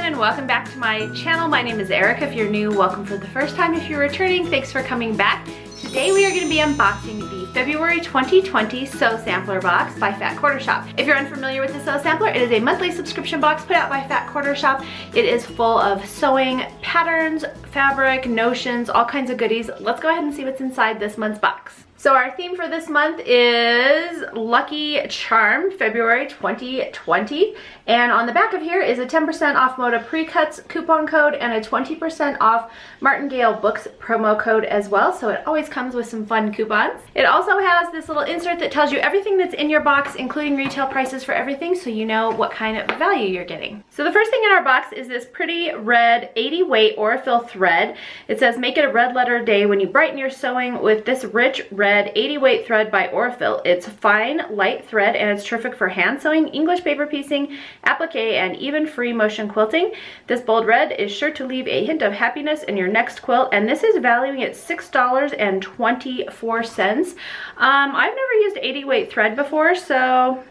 and welcome back to my channel. My name is Erica. If you're new, welcome for the first time. If you're returning, thanks for coming back. Today we are going to be unboxing the February 2020 Sew Sampler box by Fat Quarter Shop. If you're unfamiliar with the Sew Sampler, it is a monthly subscription box put out by Fat Quarter Shop. It is full of sewing patterns, fabric, notions, all kinds of goodies. Let's go ahead and see what's inside this month's box. So our theme for this month is Lucky Charm, February 2020. And on the back of here is a 10% off Moda Pre-Cuts coupon code and a 20% off Martingale Books promo code as well. So it always comes with some fun coupons. It also has this little insert that tells you everything that's in your box, including retail prices for everything, so you know what kind of value you're getting. So the first thing in our box is this pretty red 80 weight Aurifil thread. It says, make it a red letter day when you brighten your sewing with this rich red 80 weight thread by Aurifil. It's fine, light thread, and it's terrific for hand sewing, English paper piecing, applique, and even free motion quilting. This bold red is sure to leave a hint of happiness in your next quilt, and this is valuing at $6.24. I've never used 80 weight thread before, so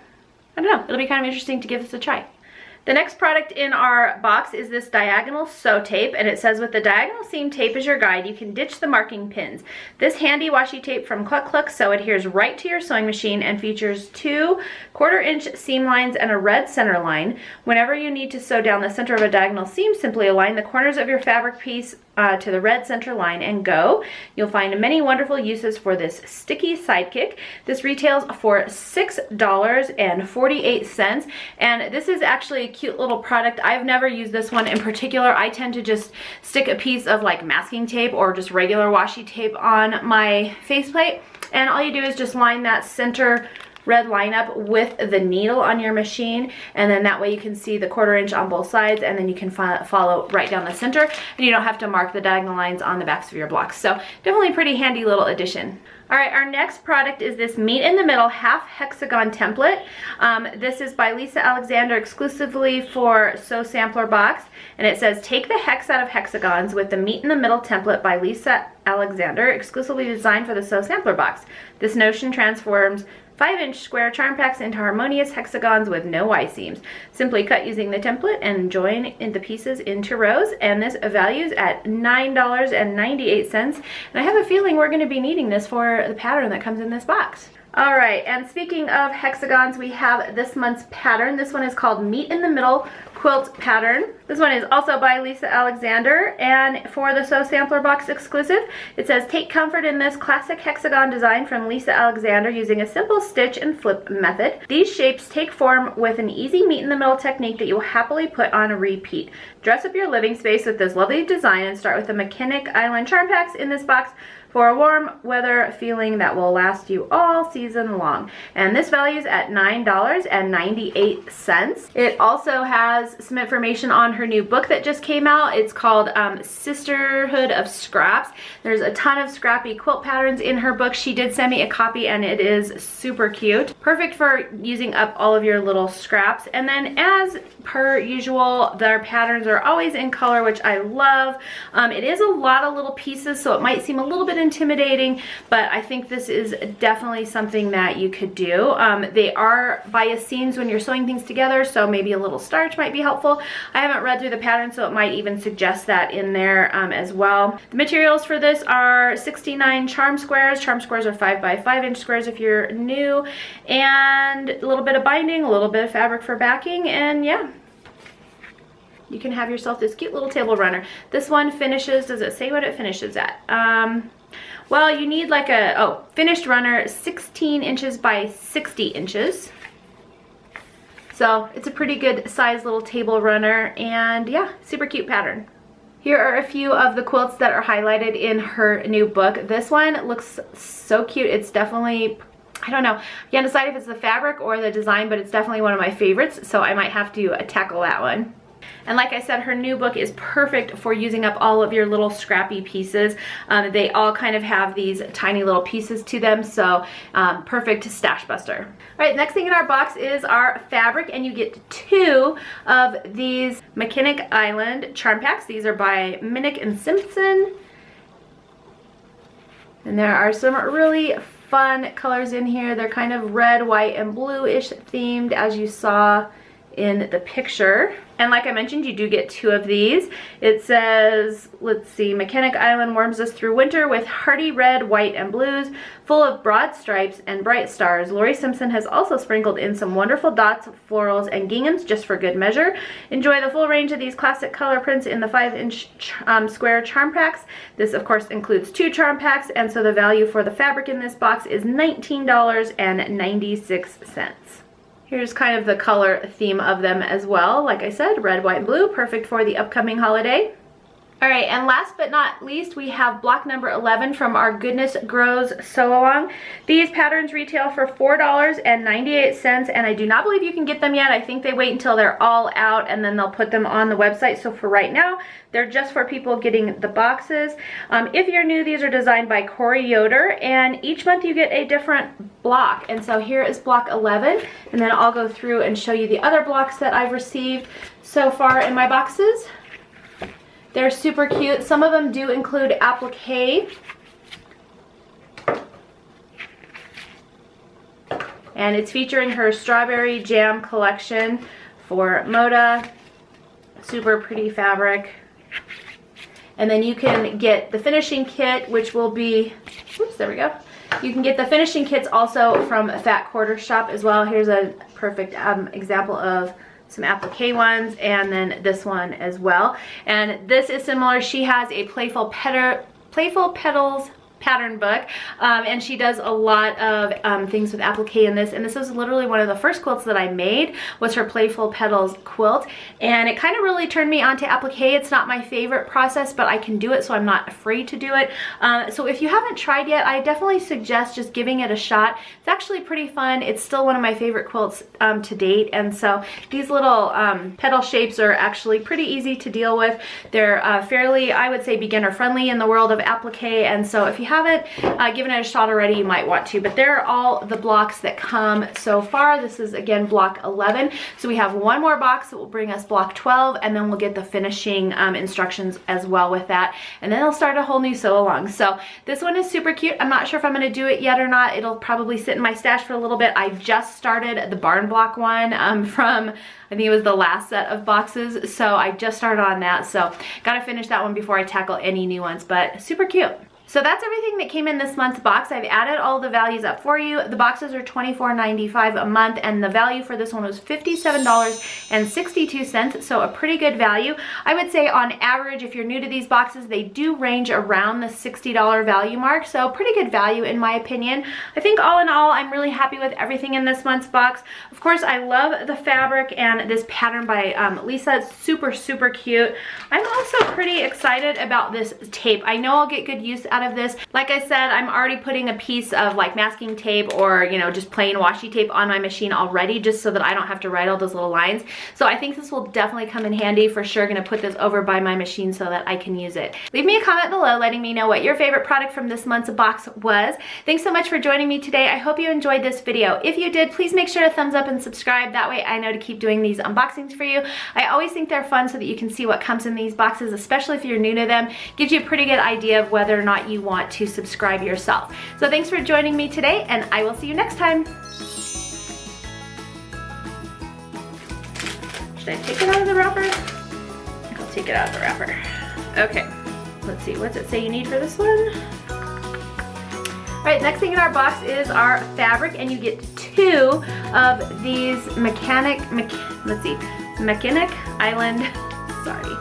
I don't know, it'll be kind of interesting to give this a try. The next product in our box is this diagonal sew tape, and it says, with the diagonal seam tape as your guide, you can ditch the marking pins. This handy washi tape from Cluck Cluck Sew adheres right to your sewing machine and features 2 1/4-inch seam lines and a red center line. Whenever you need to sew down the center of a diagonal seam, simply align the corners of your fabric piece to the red center line and go. You'll find many wonderful uses for this sticky sidekick. This retails for $6.48, and this is actually a cute little product. I've never used this one in particular. I tend to just stick a piece of like masking tape or just regular washi tape on my faceplate, and all you do is just line that center red line up with the needle on your machine, and then that way you can see the 1/4 inch on both sides, and then you can follow right down the center, and you don't have to mark the diagonal lines on the backs of your blocks. So definitely a pretty handy little addition. All right, our next product is this Meet in the Middle half hexagon template. This is by Lisa Alexander exclusively for Sew Sampler box, and it says, take the hex out of hexagons with the Meet in the Middle template by Lisa Alexander, exclusively designed for the Sew Sampler box. This notion transforms 5-inch square charm packs into harmonious hexagons with no Y-seams. Simply cut using the template and join the pieces into rows, and this values at $9.98, and I have a feeling we're going to be needing this for the pattern that comes in this box. All right, and speaking of hexagons, we have this month's pattern. This one is called Meet in the Middle Quilt Pattern. This one is also by Lisa Alexander, and for the Sew Sampler box exclusive, it says, take comfort in this classic hexagon design from Lisa Alexander using a simple stitch and flip method. These shapes take form with an easy meet in the middle technique that you will happily put on a repeat. Dress up your living space with this lovely design and start with the Minik Island charm packs in this box for a warm weather feeling that will last you all season long. And this values at $9.98. It also has some information on her new book that just came out. It's called Sisterhood of Scraps. There's a ton of scrappy quilt patterns in her book. She did send me a copy, and it is super cute. Perfect for using up all of your little scraps. And then, as per usual, their patterns are always in color, which I love. It is a lot of little pieces, so it might seem a little bit intimidating, but I think this is definitely something that you could do. They are bias seams when you're sewing things together, so maybe a little starch might be helpful. I haven't read through the pattern, so it might even suggest that in there as well. The materials for this are 69 charm squares. Charm squares are 5 by 5-inch squares if you're new, and a little bit of binding, a little bit of fabric for backing, and yeah, you can have yourself this cute little table runner. This one finishes, does it say what it finishes at? Well, you need like a, finished runner 16 inches by 60 inches. So it's a pretty good size little table runner, and yeah, super cute pattern. Here are a few of the quilts that are highlighted in her new book. This one looks so cute. It's definitely, I don't know, I can't decide if it's the fabric or the design, but it's definitely one of my favorites, so I might have to tackle that one. And like I said, her new book is perfect for using up all of your little scrappy pieces. They all kind of have these tiny little pieces to them, so perfect stash buster. All right, next thing in our box is our fabric, and you get 2 of these Minik Island charm packs. These are by Minik and Simpson. And there are some really fun colors in here. They're kind of red, white, and blue-ish themed, as you saw in the picture. And like I mentioned, you do get 2 of these. It says, let's see, Mechanic Island warms us through winter with hearty red, white, and blues, full of broad stripes and bright stars. Lori Simpson has also sprinkled in some wonderful dots, florals, and ginghams just for good measure. Enjoy the full range of these classic color prints in the 5-inch square charm packs. This, of course, includes 2 charm packs, and so the value for the fabric in this box is $19.96. Here's kind of the color theme of them as well. Like I said, red, white, and blue, perfect for the upcoming holiday. All right, and last but not least, we have block number 11 from our Goodness Grows Sew-Along. These patterns retail for $4.98, and I do not believe you can get them yet. I think they wait until they're all out, and then they'll put them on the website. So for right now, they're just for people getting the boxes. If you're new, these are designed by Corey Yoder, and each month you get a different block. And so here is block 11, and then I'll go through and show you the other blocks that I've received so far in my boxes. They're super cute. Some of them do include applique. And it's featuring her Strawberry Jam collection for Moda. Super pretty fabric. And then you can get the finishing kit, which will be, oops, there we go. You can get the finishing kits also from Fat Quarter Shop as well. Here's a perfect example of some applique ones, and then this one as well. And this is similar. She has a Playful Petals pattern book, and she does a lot of things with applique in this, and this is literally one of the first quilts that I made, was her Playful Petals quilt, and it kind of really turned me onto applique. It's not my favorite process, but I can do it, so I'm not afraid to do it. So if you haven't tried yet, I definitely suggest just giving it a shot. It's actually pretty fun. It's still one of my favorite quilts to date, and so these little petal shapes are actually pretty easy to deal with. They're fairly, I would say, beginner friendly in the world of applique, and so if you haven't given it a shot already, you might want to. But there are all the blocks that come so far. This is again block 11, so we have one more box that will bring us block 12, and then we'll get the finishing instructions as well with that, and then it'll start a whole new sew along. So this one is super cute. I'm not sure if I'm going to do it yet or not. It'll probably sit in my stash for a little bit. I just started the barn block one from, I think it was the last set of boxes, so I just started on that, so gotta finish that one before I tackle any new ones, but super cute. So that's everything that came in this month's box. I've added all the values up for you. The boxes are $24.95 a month, and the value for this one was $57.62, so a pretty good value. I would say on average, if you're new to these boxes, they do range around the $60 value mark, so pretty good value in my opinion. I think all in all, I'm really happy with everything in this month's box. Of course, I love the fabric, and this pattern by Lisa is super, super cute. I'm also pretty excited about this tape. I know I'll get good use out of this. Like I said, I'm already putting a piece of like masking tape or, you know, just plain washi tape on my machine already, just so that I don't have to write all those little lines. So I think this will definitely come in handy. For sure gonna put this over by my machine so that I can use it. Leave me a comment below letting me know what your favorite product from this month's box was. Thanks so much for joining me today. I hope you enjoyed this video. If you did, please make sure to thumbs up and subscribe. That way I know to keep doing these unboxings for you. I always think they're fun so that you can see what comes in these boxes, especially if you're new to them. Gives you a pretty good idea of whether or not you want to subscribe yourself. So thanks for joining me today, and I will see you next time. Should I take it out of the wrapper? I'll take it out of the wrapper. Okay, let's see, what's it say you need for this one? All right, next thing in our box is our fabric, and you get 2 of these Mechanic Island, sorry,